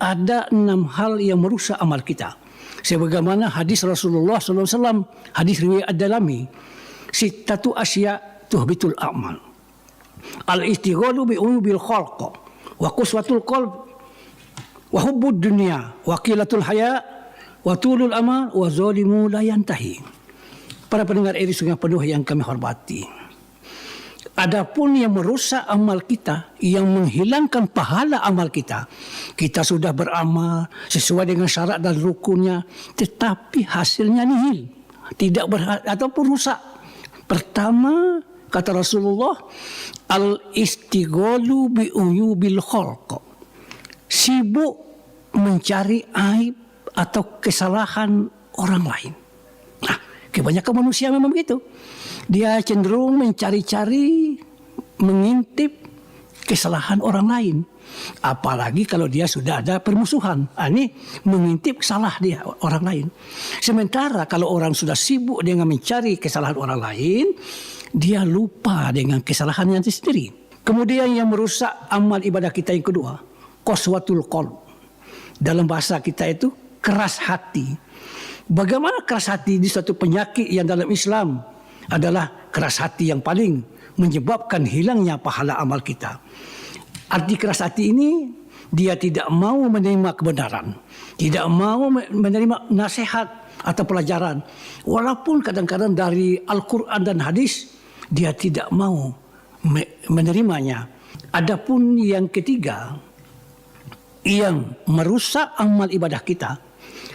ada 6 hal yang merusak amal kita. Sebagaimana hadis Rasulullah SAW, hadis riwayat Ad-Dalami, sittatu asya tuhbitul a'mal. Al-istighalu bi uyubil khalq wa quswatul qalb wa hubbud dunya wa qilatul haya wa tulul amal wa zalimu la yantahi. Para pendengar RRI Sungai Penuh yang kami hormati, adapun yang merusak amal kita, yang menghilangkan pahala amal kita, kita sudah beramal sesuai dengan syarat dan rukunnya, tetapi hasilnya nihil, tidak ataupun rusak. Pertama, kata Rasulullah, al-istighalu bi uyubil khalq, sibuk mencari aib atau kesalahan orang lain. Nah, kebanyakan manusia memang begitu. Dia cenderung mencari-cari, mengintip kesalahan orang lain. Apalagi kalau dia sudah ada permusuhan. Ini mengintip salah dia orang lain. Sementara kalau orang sudah sibuk dengan mencari kesalahan orang lain, dia lupa dengan kesalahannya sendiri. Kemudian yang merusak amal ibadah kita yang kedua, qaswatul qalb. Dalam bahasa kita itu keras hati. Bagaimana keras hati di suatu penyakit yang dalam Islam adalah keras hati yang paling menyebabkan hilangnya pahala amal kita. Arti keras hati ini, dia tidak mau menerima kebenaran, tidak mau menerima nasihat atau pelajaran. Walaupun kadang-kadang dari Al-Quran dan hadis, dia tidak mau menerimanya. Adapun yang ketiga, yang merusak amal ibadah kita,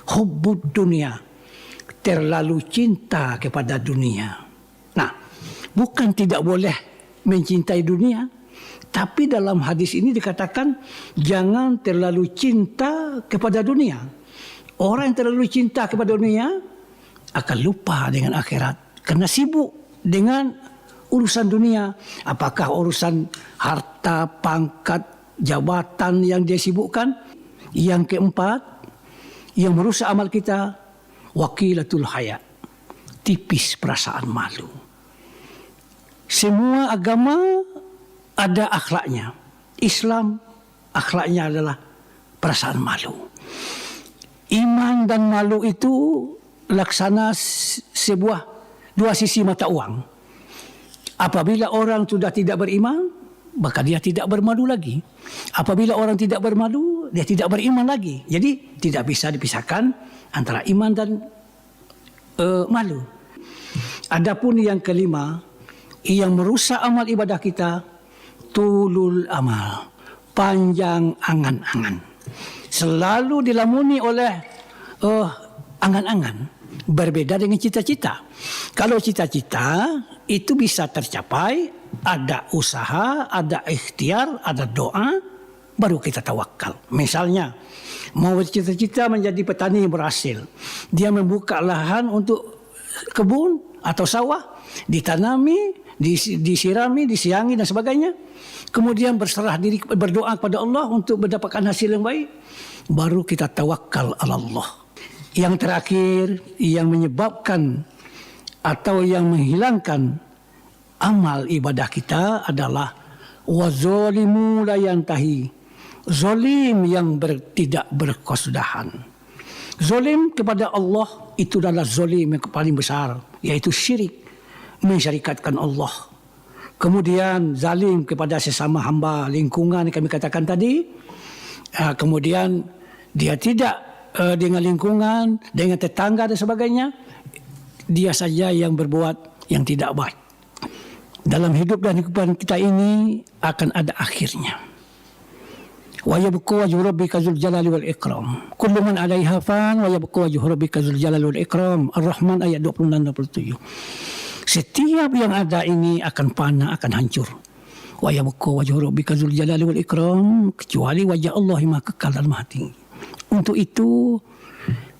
hubbud dunia, terlalu cinta kepada dunia. Nah, bukan tidak boleh mencintai dunia, tapi dalam hadis ini dikatakan jangan terlalu cinta kepada dunia. Orang yang terlalu cinta kepada dunia akan lupa dengan akhirat karena sibuk dengan urusan dunia. Apakah urusan harta, pangkat, jabatan yang dia sibukkan. Yang keempat, yang merusak amal kita, waqilatul haya, tipis perasaan malu. Semua agama ada akhlaknya. Islam akhlaknya adalah perasaan malu. Iman dan malu itu laksana sebuah dua sisi mata uang. Apabila orang sudah tidak beriman, maka dia tidak bermalu lagi. Apabila orang tidak bermalu, dia tidak beriman lagi. Jadi tidak bisa dipisahkan antara iman dan malu. Adapun yang kelima, yang merusak amal ibadah kita, tulul amal, panjang angan-angan. Selalu dilamuni oleh angan-angan. Berbeda dengan cita-cita. Kalau cita-cita itu bisa tercapai, ada usaha, ada ikhtiar, ada doa, baru kita tawakal. Misalnya, mau cita-cita menjadi petani yang berhasil. Dia membuka lahan untuk kebun atau sawah, ditanami, disirami, disiangi dan sebagainya. Kemudian berserah diri, berdoa kepada Allah untuk mendapatkan hasil yang baik. Baru kita tawakal ala Allah. Yang terakhir, yang menyebabkan atau yang menghilangkan amal ibadah kita adalah wazalimu la yantahi, zalim yang tidak berkesudahan. Zalim kepada Allah itu adalah zalim yang paling besar, yaitu syirik, mensyarikatkan Allah. Kemudian zalim kepada sesama hamba, lingkungan yang kami katakan tadi. Kemudian dia tidak dengan lingkungan, dengan tetangga dan sebagainya. Dia saja yang berbuat yang tidak baik. Dalam hidup dan kehidupan kita ini akan ada akhirnya. Wa yabqa wajhu rabbika dzul jalali wal ikram. Kullu man 'alaiha fan wa yabqa wajhu rabbika dzul jalali wal ikram. Ar-Rahman ayat 26-27. Setiap yang ada ini akan fana, akan hancur. Wa yabqa wajhu rabbika dzul jalali wal ikram, kecuali wajah Allah yang maha kekal dan maha tinggi. Untuk itu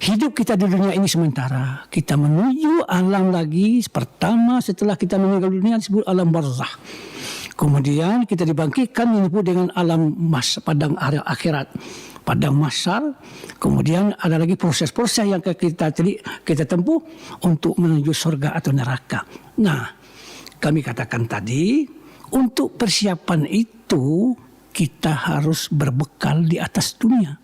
hidup kita di dunia ini sementara. Kita menuju alam lagi. Pertama setelah kita meninggal dunia disebut alam barzakh. Kemudian kita dibangkitkan menyebut dengan alam padang akhirat, padang mahsyar. Kemudian ada lagi proses-proses yang kita tempuh untuk menuju surga atau neraka. Nah, kami katakan tadi, untuk persiapan itu kita harus berbekal di atas dunia.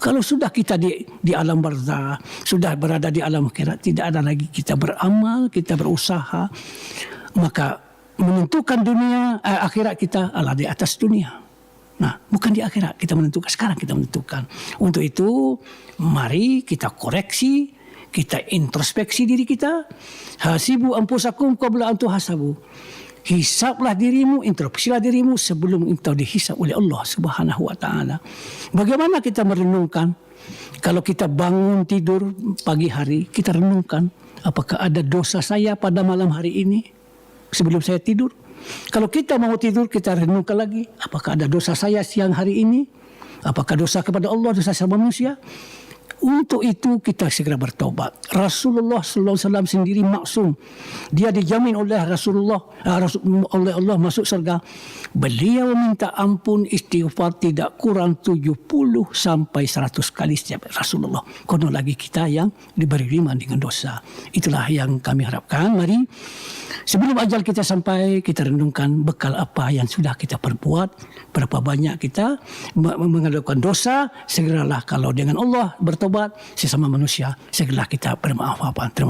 Kalau sudah kita di alam barzah, sudah berada di alam akhirat, tidak ada lagi kita beramal, kita berusaha, maka menentukan dunia akhirat kita adalah di atas dunia. Nah, bukan di akhirat kita menentukan, sekarang kita menentukan. Untuk itu, mari kita koreksi, kita introspeksi diri kita. Hasibu anfusakum qabla an tuhasabu. Hisablah dirimu, introspeksilah dirimu sebelum engkau dihisab oleh Allah Subhanahu wa taala. Bagaimana kita merenungkan? Kalau kita bangun tidur pagi hari, kita renungkan apakah ada dosa saya pada malam hari ini sebelum saya tidur. Kalau kita mau tidur, kita renungkan lagi apakah ada dosa saya siang hari ini, apakah dosa kepada Allah, dosa sama manusia. Untuk itu kita segera bertaubat. Rasulullah sallallahu alaihi wasallam sendiri maksum. Dia dijamin oleh Rasulullah oleh Allah masuk surga. Beliau minta ampun istighfar tidak kurang 70 sampai 100 kali setiap Rasulullah. Konon lagi kita yang diberi ringan dengan dosa. Itulah yang kami harapkan. Mari sebelum ajal kita sampai, kita renungkan bekal apa yang sudah kita perbuat, berapa banyak kita mengadakan dosa. Segeralah kalau dengan Allah bertobat, sesama manusia segeralah kita bermaaf-maafan. Terima